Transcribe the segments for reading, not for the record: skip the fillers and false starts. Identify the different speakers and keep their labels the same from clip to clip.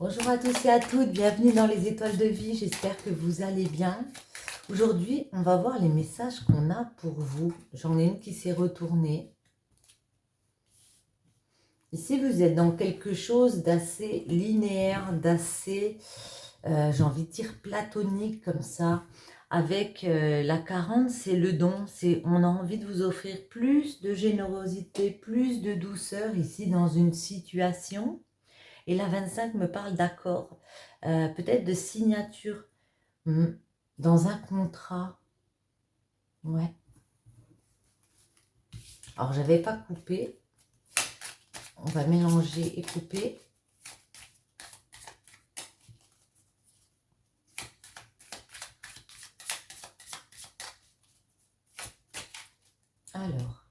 Speaker 1: Bonjour à tous et à toutes, bienvenue dans les étoiles de vie, j'espère que vous allez bien. Aujourd'hui, on va voir les messages qu'on a pour vous. J'en ai une qui s'est retournée. Ici, vous êtes dans quelque chose d'assez linéaire, d'assez, j'ai envie de dire platonique comme ça. Avec la 40, c'est le don, on a envie de vous offrir plus de générosité, plus de douceur ici dans une situation. Et la 25 me parle d'accord, peut-être de signature dans un contrat. Ouais. Alors, j'avais pas coupé. On va mélanger et couper. Alors,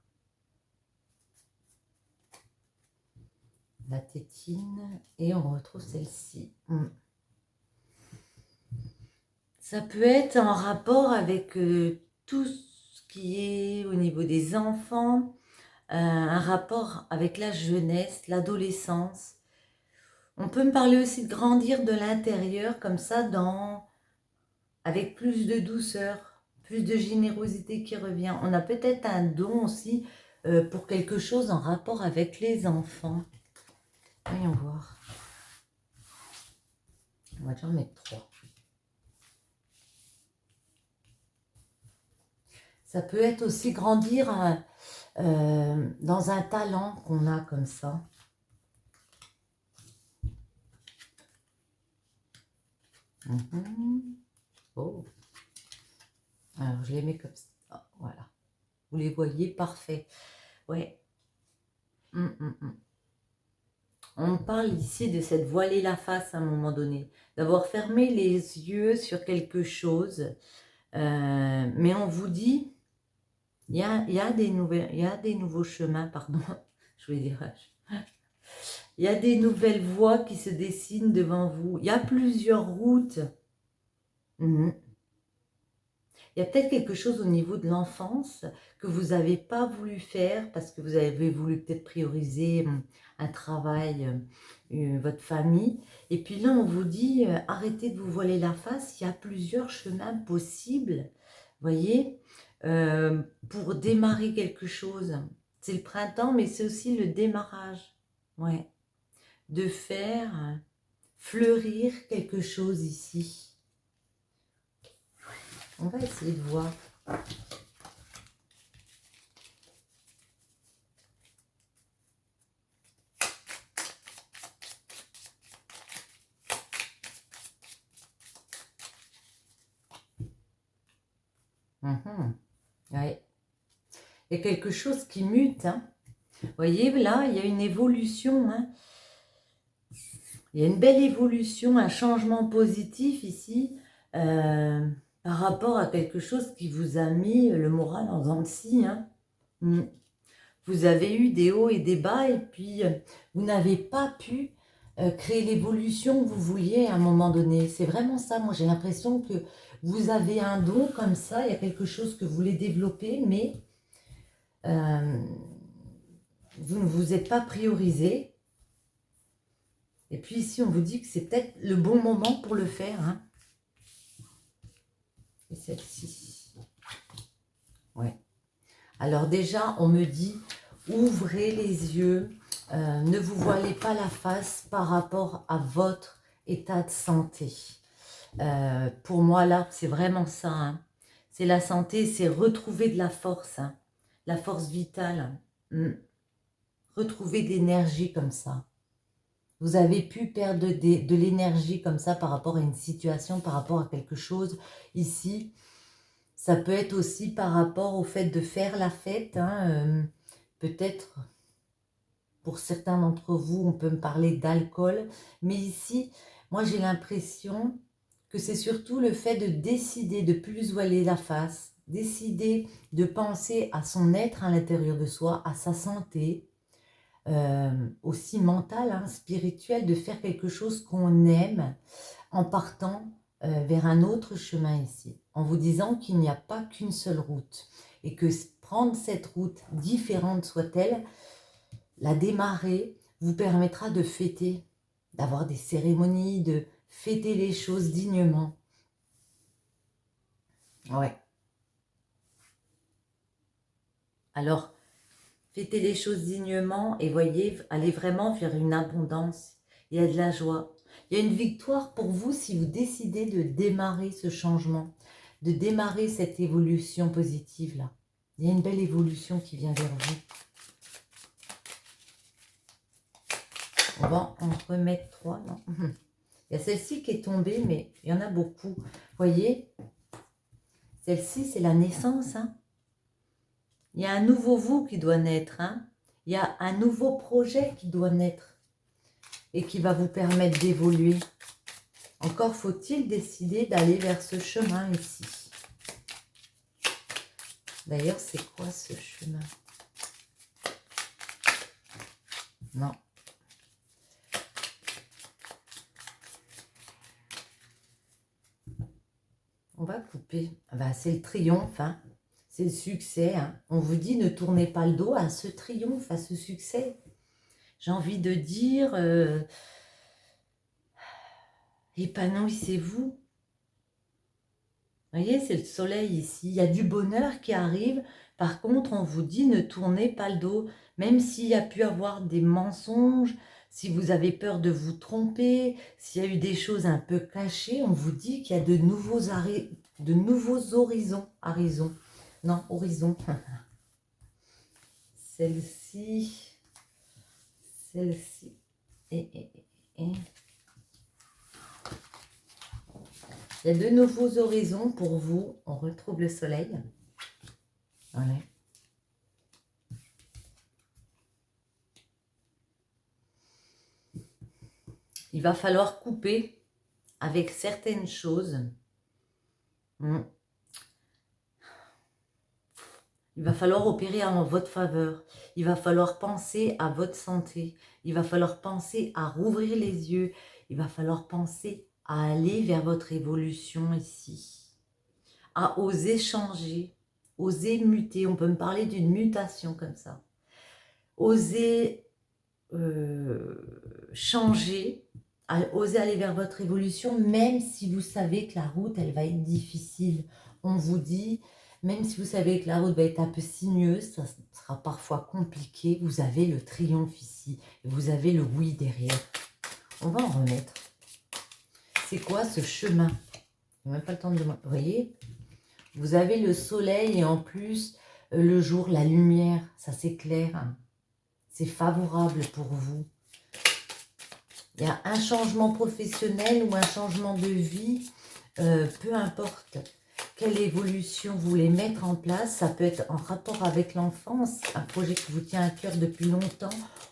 Speaker 1: la tétine et on retrouve celle-ci. Ça peut être en rapport avec tout ce qui est au niveau des enfants, un rapport avec la jeunesse, l'adolescence. On peut me parler aussi de grandir de l'intérieur comme ça, avec plus de douceur, plus de générosité qui revient. On a peut-être un don aussi pour quelque chose en rapport avec les enfants. Voyons voir. On va déjà en mettre 3. Ça peut être aussi grandir dans un talent qu'on a comme ça. Oh. Alors, je les mets comme ça. Oh, voilà. Vous les voyez, parfait. Ouais. On parle ici de cette voiler la face à un moment donné, d'avoir fermé les yeux sur quelque chose. Mais on vous dit, il y a des nouveaux chemins, pardon, je vais dire. Il y a des nouvelles voies qui se dessinent devant vous. Il y a plusieurs routes. Il y a peut-être quelque chose au niveau de l'enfance que vous n'avez pas voulu faire parce que vous avez voulu peut-être prioriser un travail, votre famille. Et puis là, on vous dit, arrêtez de vous voiler la face, il y a plusieurs chemins possibles, voyez, pour démarrer quelque chose. C'est le printemps, mais c'est aussi le démarrage, ouais, de faire fleurir quelque chose ici. On va essayer de voir. Ouais. Il y a quelque chose qui mute. Vous voyez, là, il y a une évolution. Il y a une belle évolution, un changement positif ici par rapport à quelque chose qui vous a mis le moral en dents de scie. Vous avez eu des hauts et des bas et puis vous n'avez pas pu créer l'évolution que vous vouliez à un moment donné. C'est vraiment ça. Moi, j'ai l'impression que vous avez un don comme ça. Il y a quelque chose que vous voulez développer, mais vous ne vous êtes pas priorisé. Et puis ici, on vous dit que c'est peut-être le bon moment pour le faire. Et celle-ci. Ouais. Alors déjà, on me dit, ouvrez les yeux, ne vous voilez pas la face par rapport à votre état de santé. Pour moi, là, c'est vraiment ça. C'est la santé, c'est retrouver de la force, la force vitale. Retrouver de l'énergie comme ça. Vous avez pu perdre de l'énergie comme ça par rapport à une situation, par rapport à quelque chose. Ici, ça peut être aussi par rapport au fait de faire la fête. Peut-être, pour certains d'entre vous, on peut me parler d'alcool. Mais ici, moi, j'ai l'impression que c'est surtout le fait de décider de plus voiler la face, décider de penser à son être à l'intérieur de soi, à sa santé, aussi mentale, spirituelle, de faire quelque chose qu'on aime en partant vers un autre chemin ici, en vous disant qu'il n'y a pas qu'une seule route et que prendre cette route, différente soit-elle, la démarrer, vous permettra de fêter d'avoir des cérémonies, de fêter les choses dignement. Ouais. Alors, fêtez les choses dignement et voyez, allez vraiment vers une abondance. Il y a de la joie. Il y a une victoire pour vous si vous décidez de démarrer ce changement, de démarrer cette évolution positive-là. Il y a une belle évolution qui vient vers vous. On va en remettre 3, non? Il y a celle-ci qui est tombée, mais il y en a beaucoup. Vous voyez, celle-ci, c'est la naissance. Hein. Il y a un nouveau vous qui doit naître. Hein. Il y a un nouveau projet qui doit naître et qui va vous permettre d'évoluer. Encore faut-il décider d'aller vers ce chemin ici. D'ailleurs, c'est quoi ce chemin? Non. On va couper. Ben, c'est le triomphe, hein. C'est le succès. Hein. On vous dit, ne tournez pas le dos à ce triomphe, à ce succès. J'ai envie de dire, épanouissez-vous. Vous voyez, c'est le soleil ici. Il y a du bonheur qui arrive. Par contre, on vous dit, ne tournez pas le dos. Même s'il y a pu avoir des mensonges, si vous avez peur de vous tromper, s'il y a eu des choses un peu cachées, on vous dit qu'il y a de nouveaux horizons. Non, horizons. Celle-ci. Celle-ci. Et. Il y a de nouveaux horizons pour vous. On retrouve le soleil. Voilà. Il va falloir couper avec certaines choses. Il va falloir opérer en votre faveur. Il va falloir penser à votre santé. Il va falloir penser à rouvrir les yeux. Il va falloir penser à aller vers votre évolution ici. À oser changer, oser muter. On peut me parler d'une mutation comme ça. Oser changer, oser aller vers votre évolution, même si vous savez que la route, elle va être difficile. On vous dit, même si vous savez que la route va être un peu sinueuse, ça sera parfois compliqué, vous avez le triomphe ici, vous avez le oui derrière. On va en remettre. C'est quoi ce chemin? Il n'y a même pas le temps de demander. Vous voyez, vous avez le soleil et en plus le jour, la lumière, ça s'éclaire. C'est favorable pour vous. Il y a un changement professionnel ou un changement de vie, peu importe quelle évolution vous voulez mettre en place. Ça peut être en rapport avec l'enfance, un projet qui vous tient à cœur depuis longtemps.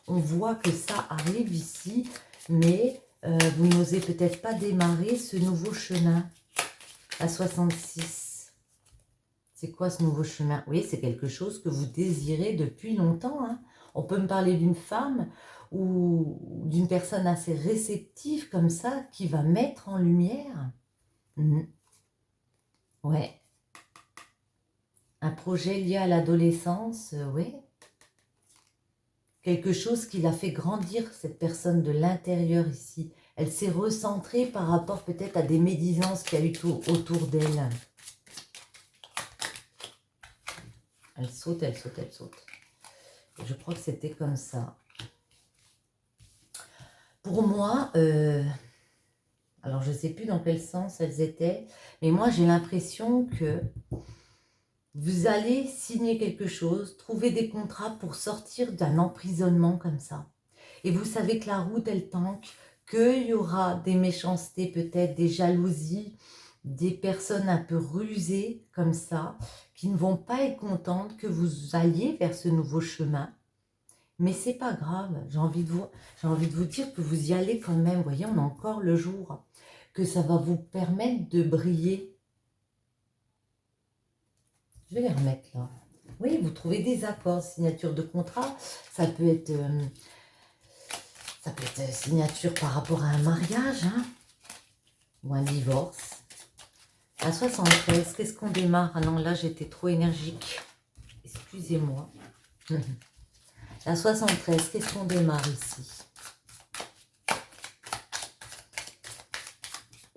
Speaker 1: On voit que ça arrive ici, mais vous n'osez peut-être pas démarrer ce nouveau chemin à 66. C'est quoi ce nouveau chemin? Oui, c'est quelque chose que vous désirez depuis longtemps. Hein. On peut me parler d'une femme ou d'une personne assez réceptive comme ça, qui va mettre en lumière. Ouais. Un projet lié à l'adolescence, oui. Quelque chose qui l'a fait grandir, cette personne de l'intérieur ici. Elle s'est recentrée par rapport peut-être à des médisances qu'il y a eu tout autour d'elle. Elle saute, elle saute, elle saute. Je crois que c'était comme ça. Pour moi, alors je ne sais plus dans quel sens elles étaient, mais moi j'ai l'impression que vous allez signer quelque chose, trouver des contrats pour sortir d'un emprisonnement comme ça. Et vous savez que la route, elle tanque, qu'il y aura des méchancetés peut-être, des jalousies, des personnes un peu rusées comme ça, qui ne vont pas être contentes que vous alliez vers ce nouveau chemin. Mais c'est pas grave, j'ai envie de vous dire que vous y allez quand même. Vous voyez, on a encore le jour, que ça va vous permettre de briller. Je vais les remettre là. Oui, vous trouvez des accords, signature de contrat. Ça peut être signature par rapport à un mariage, hein, ou un divorce. À 73, qu'est-ce qu'on démarre? Ah non, là j'étais trop énergique. Excusez-moi. À 73, qu'est-ce qu'on démarre ici?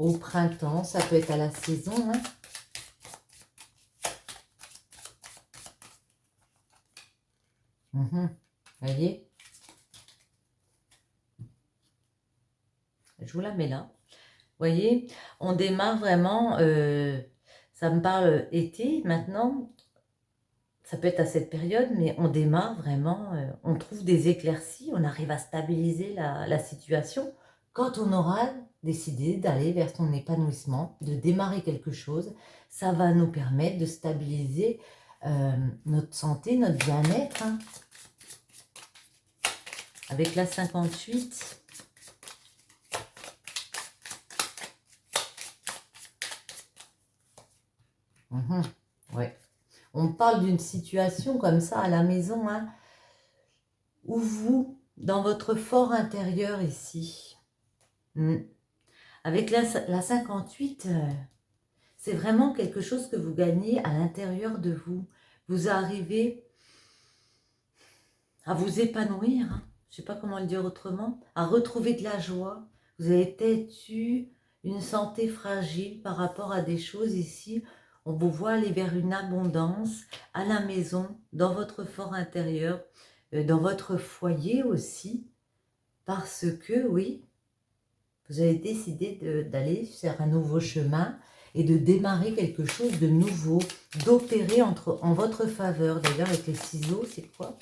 Speaker 1: au printemps, ça peut être à la saison, hein. Voyez? Je vous la mets là. Voyez? On démarre vraiment, ça me parle été maintenant. Ça peut être à cette période, mais on démarre vraiment, on trouve des éclaircies, on arrive à stabiliser la situation. Quand on aura décidé d'aller vers son épanouissement, de démarrer quelque chose, ça va nous permettre de stabiliser notre santé, notre bien-être, hein. Avec la 58, ouais. On parle d'une situation comme ça à la maison, hein, où vous, dans votre fort intérieur ici, avec la 58, c'est vraiment quelque chose que vous gagnez à l'intérieur de vous. Vous arrivez à vous épanouir, hein, je ne sais pas comment le dire autrement, à retrouver de la joie. Vous avez peut-être eu une santé fragile par rapport à des choses ici. On vous voit aller vers une abondance à la maison, dans votre fort intérieur, dans votre foyer aussi, parce que, oui, vous avez décidé d'aller sur un nouveau chemin et de démarrer quelque chose de nouveau, d'opérer en votre faveur. D'ailleurs, avec les ciseaux, c'est quoi?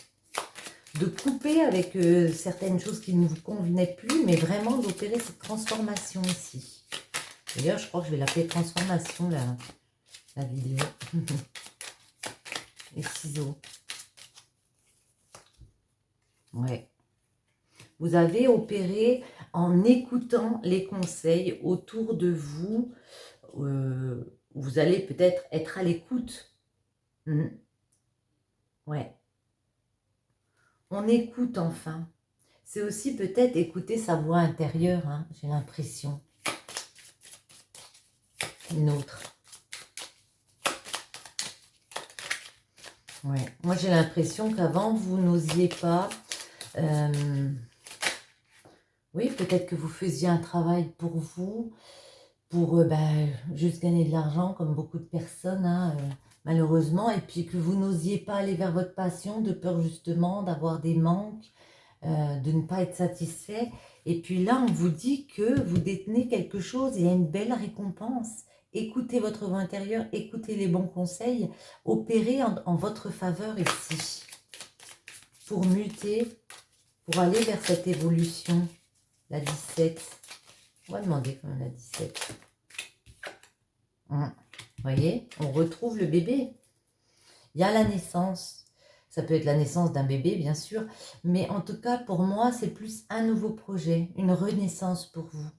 Speaker 1: De couper avec certaines choses qui ne vous convenaient plus, mais vraiment d'opérer cette transformation ici. D'ailleurs, je crois que je vais l'appeler transformation, la vidéo. Les ciseaux. Ouais. Vous avez opéré en écoutant les conseils autour de vous. Vous allez peut-être être à l'écoute. Ouais. On écoute enfin. C'est aussi peut-être écouter sa voix intérieure, hein, j'ai l'impression. Une autre. Ouais. Moi, j'ai l'impression qu'avant, vous n'osiez pas. Oui, peut-être que vous faisiez un travail pour vous, pour juste gagner de l'argent, comme beaucoup de personnes, hein, malheureusement, et puis que vous n'osiez pas aller vers votre passion, de peur justement d'avoir des manques, de ne pas être satisfait. Et puis là, on vous dit que vous détenez quelque chose, il y a une belle récompense. Écoutez votre voix intérieure, écoutez les bons conseils, opérez en votre faveur ici, pour muter, pour aller vers cette évolution. La 17. On va demander quand même la 17. Vous voyez, on retrouve le bébé. Il y a la naissance. Ça peut être la naissance d'un bébé, bien sûr. Mais en tout cas, pour moi, c'est plus un nouveau projet, une renaissance pour vous.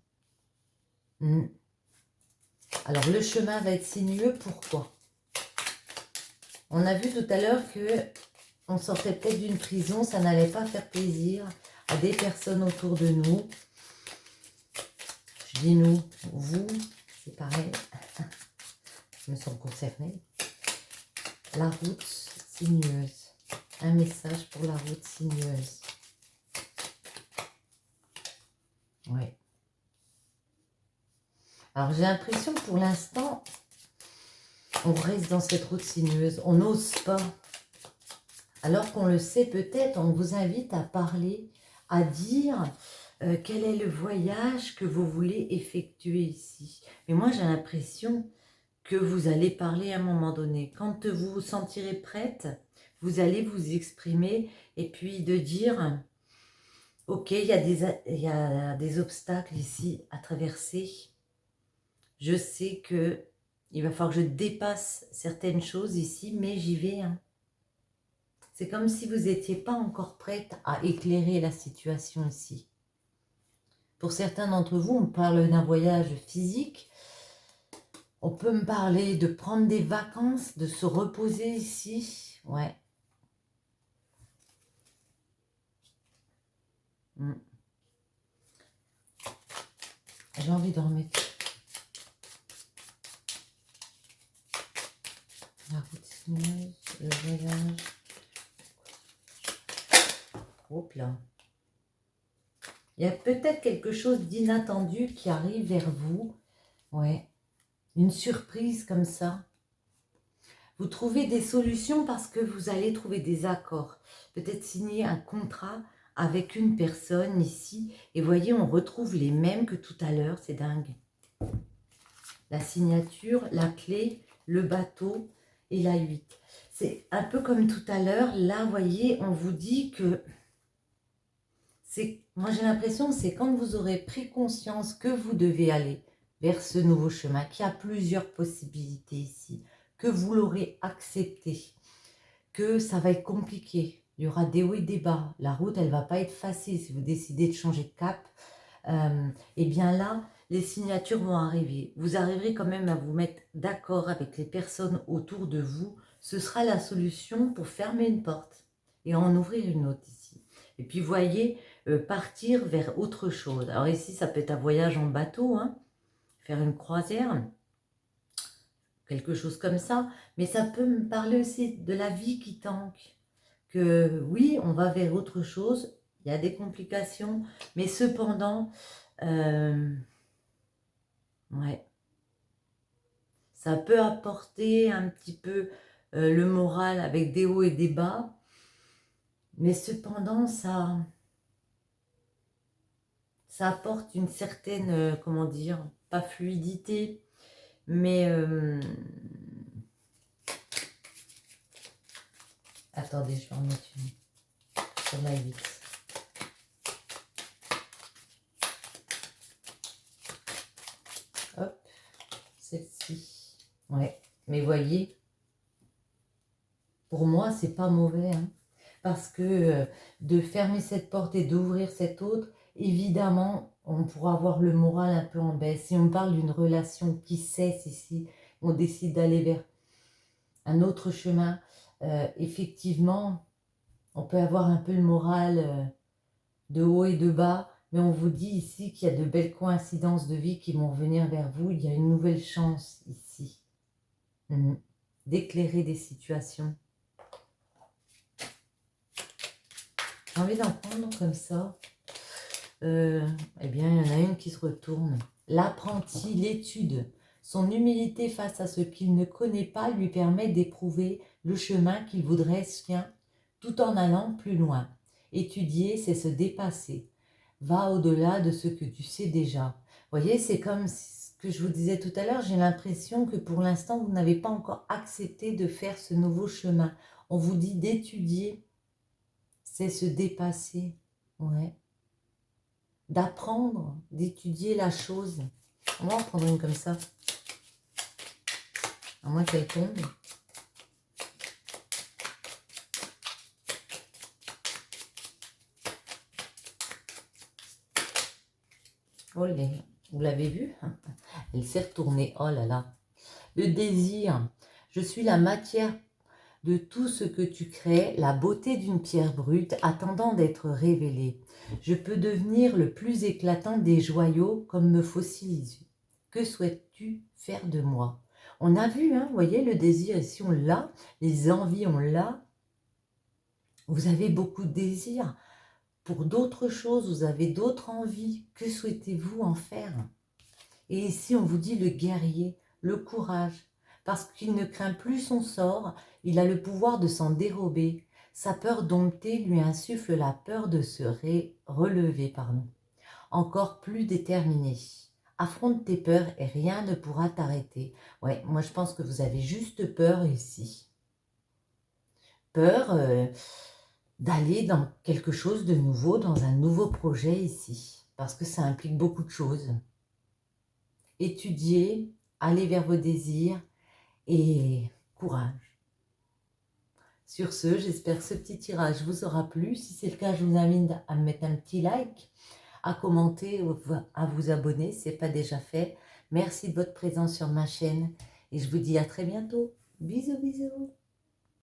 Speaker 1: Alors, le chemin va être sinueux. Pourquoi? On a vu tout à l'heure que on sortait peut-être d'une prison. Ça n'allait pas faire plaisir à des personnes autour de nous. Je dis nous, vous, c'est pareil. Je me sens concernée. La route sinueuse. Un message pour la route sinueuse. Oui. Alors, j'ai l'impression que pour l'instant, on reste dans cette route sinueuse. On n'ose pas. Alors qu'on le sait peut-être, on vous invite à parler, à dire quel est le voyage que vous voulez effectuer ici. Mais moi, j'ai l'impression que vous allez parler à un moment donné. Quand vous vous sentirez prête, vous allez vous exprimer et puis de dire, ok, il y a des obstacles ici à traverser. Je sais que il va falloir que je dépasse certaines choses ici, mais j'y vais. Hein. C'est comme si vous n'étiez pas encore prête à éclairer la situation ici. Pour certains d'entre vous, on parle d'un voyage physique. On peut me parler de prendre des vacances, de se reposer ici. Ouais. J'ai envie de remettre la route sinueuse, le voyage. Hop là. Il y a peut-être quelque chose d'inattendu qui arrive vers vous. Ouais, une surprise comme ça. Vous trouvez des solutions parce que vous allez trouver des accords. Peut-être signer un contrat avec une personne ici. Et voyez, on retrouve les mêmes que tout à l'heure. C'est dingue. La signature, la clé, le bateau et la 8. C'est un peu comme tout à l'heure. Là, voyez, on vous dit que... Moi, j'ai l'impression que c'est quand vous aurez pris conscience que vous devez aller vers ce nouveau chemin, qu'il y a plusieurs possibilités ici, que vous l'aurez accepté, que ça va être compliqué. Il y aura des hauts et des bas. La route, elle ne va pas être facile si vous décidez de changer de cap. Et bien là, les signatures vont arriver. Vous arriverez quand même à vous mettre d'accord avec les personnes autour de vous. Ce sera la solution pour fermer une porte et en ouvrir une autre ici. Et puis, voyez, partir vers autre chose. Alors ici, ça peut être un voyage en bateau, hein, faire une croisière, quelque chose comme ça. Mais ça peut me parler aussi de la vie qui tanque. Que oui, on va vers autre chose. Il y a des complications. Mais cependant, ouais, ça peut apporter un petit peu le moral avec des hauts et des bas. Mais cependant, ça apporte une certaine, comment dire, pas fluidité, mais... attendez, je vais en mettre une sur la 8. Hop, celle-ci. Ouais, mais voyez, pour moi, c'est pas mauvais, hein, parce que de fermer cette porte et d'ouvrir cette autre, évidemment, on pourra avoir le moral un peu en baisse. Si on parle d'une relation qui cesse ici, on décide d'aller vers un autre chemin, effectivement, on peut avoir un peu le moral de haut et de bas, mais on vous dit ici qu'il y a de belles coïncidences de vie qui vont venir vers vous. Il y a une nouvelle chance ici, d'éclairer des situations. J'ai envie d'en prendre comme ça. Eh bien, il y en a une qui se retourne. L'apprenti, l'étude. Son humilité face à ce qu'il ne connaît pas lui permet d'éprouver le chemin qu'il voudrait sien, tout en allant plus loin. Étudier, c'est se dépasser. Va au-delà de ce que tu sais déjà. Vous voyez, c'est comme ce que je vous disais tout à l'heure, j'ai l'impression que pour l'instant, vous n'avez pas encore accepté de faire ce nouveau chemin. On vous dit d'étudier, c'est se dépasser. Ouais. D'apprendre, d'étudier la chose. On va en prendre une comme ça. À moins qu'elle tombe. Oh, vous l'avez vu? Elle s'est retournée. Oh là là. Le désir. Je suis la matière de tout ce que tu crées, la beauté d'une pierre brute attendant d'être révélée. Je peux devenir le plus éclatant des joyaux comme me fossiliser. Que souhaites-tu faire de moi? On a vu, hein, vous voyez, le désir ici, on l'a, les envies, on l'a. Vous avez beaucoup de désir pour d'autres choses, vous avez d'autres envies. Que souhaitez-vous en faire? Et ici, on vous dit le guerrier, le courage, parce qu'il ne craint plus son sort, il a le pouvoir de s'en dérober. Sa peur domptée lui insuffle la peur de se relever. Encore plus déterminé. Affronte tes peurs et rien ne pourra t'arrêter. Ouais, moi je pense que vous avez juste peur ici. Peur d'aller dans quelque chose de nouveau, dans un nouveau projet ici, parce que ça implique beaucoup de choses. Étudier, aller vers vos désirs et courage. Sur ce, j'espère que ce petit tirage vous aura plu. Si c'est le cas, je vous invite à me mettre un petit like, à commenter, à vous abonner si ce n'est pas déjà fait. Merci de votre présence sur ma chaîne et je vous dis à très bientôt. Bisous, bisous.